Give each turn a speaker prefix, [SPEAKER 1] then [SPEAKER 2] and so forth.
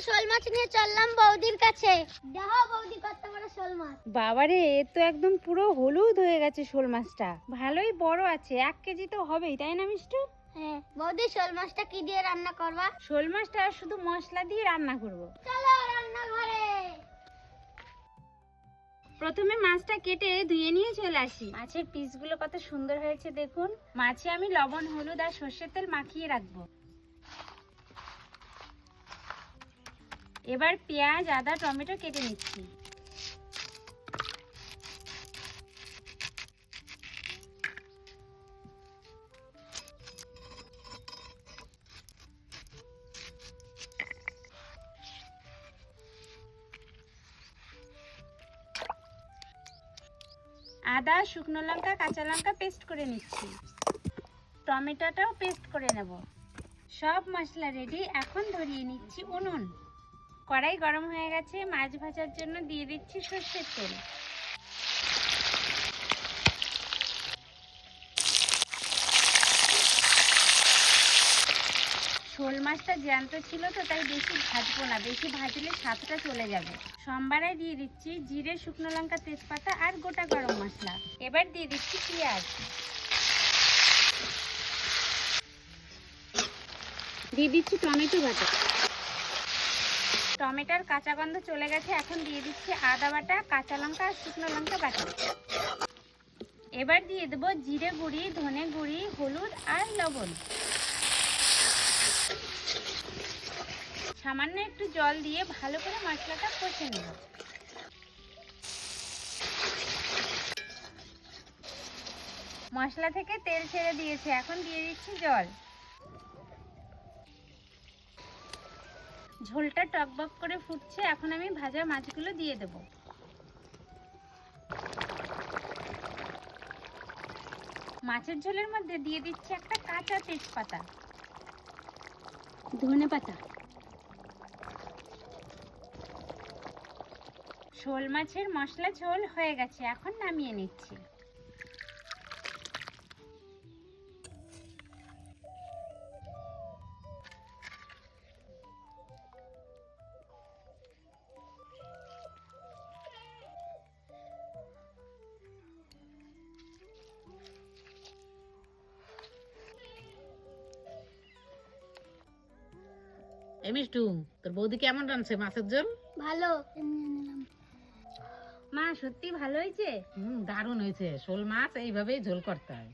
[SPEAKER 1] শোল মাছ নিয়ে চললাম বৌদির কাছে। দেখো বৌদি কত বড় শোল মাছ।
[SPEAKER 2] বাবারে, এ তো একদম পুরো হলুদ হয়ে গেছে শোল মাছটা। ভালোই বড় আছে, 1 কেজি তো হবেই, তাই না মিষ্টু?
[SPEAKER 1] হ্যাঁ বৌদি, শোল মাছটা কি দিয়ে রান্না করবা?
[SPEAKER 2] শোল মাছটা শুধু মশলা দিয়ে রান্না করব।
[SPEAKER 1] চলো রান্নাঘরে।
[SPEAKER 2] প্রথমে মাছটা কেটে ধুয়ে নিয়ে চলে আসি। মাছের পিসগুলো কত সুন্দর হয়েছে দেখুন। মাছে আমি লবণ, হলুদ আর সর্ষের তেল মাখিয়ে রাখবো। এবার পেঁয়াজ, আদা, টমেটো কেটে নিচ্ছি। আদা, শুকনো লঙ্কা, কাঁচা লঙ্কা পেস্ট করে নিচ্ছি। টমেটোটাও পেস্ট করে নেব। সব মশলা রেডি, এখন ধরিয়ে নিচ্ছি উনুন। কড়াই গরম হয়ে গেছে, মাছ ভাজার জন্য দিয়ে দিচ্ছি সর্ষের তেল। শোল মাছটা জ্যান্ত ছিল তো তাই বেশি ভাজবো না, বেশি ভাজলে স্বাদটা চলে যাবে। সম্বারায় দিয়ে দিচ্ছি জিরে, শুকনো লঙ্কা, তেজপাতা আর গোটা গরম মশলা। এবার দিয়ে দিচ্ছি পেঁয়াজ, দিয়ে দিচ্ছি টমেটো বাটা। টমেটোর কাঁচা গন্ধ চলে গেছে, এখন দিয়ে দিচ্ছি আদা বাটা, কাঁচা লঙ্কা আর শুকনো লঙ্কা বাটা। এবার দিয়ে দেবো জিরে গুঁড়ি, ধনে গুঁড়ি, হলুদ আর লবণ। সামান্য একটু জল দিয়ে ভালো করে মশলাটা কষে নেব। মশলা থেকে তেল ছেড়ে দিয়েছে, এখন দিয়ে দিচ্ছি জল। ঝোলটা টকবক করে ফুটছে, এখন আমি ভাজা মাছগুলো দিয়ে দেব। মাছের ঝোলের মধ্যে দিয়ে দিচ্ছি একটা কাঁচা তেজপাতা, ধনেপাতা। শোল মাছের মশলা ঝোল হয়ে গেছে, এখন নামিয়ে নিচ্ছি।
[SPEAKER 3] এই মিষ্টু, তোর বৌদি কেমন রাঁধছে মাছের ঝোল?
[SPEAKER 1] ভালো।
[SPEAKER 2] মা সত্যি ভালো হয়েছে।
[SPEAKER 3] দারুণ হয়েছে। শোল মাছ এইভাবেই ঝোল করতে হয়।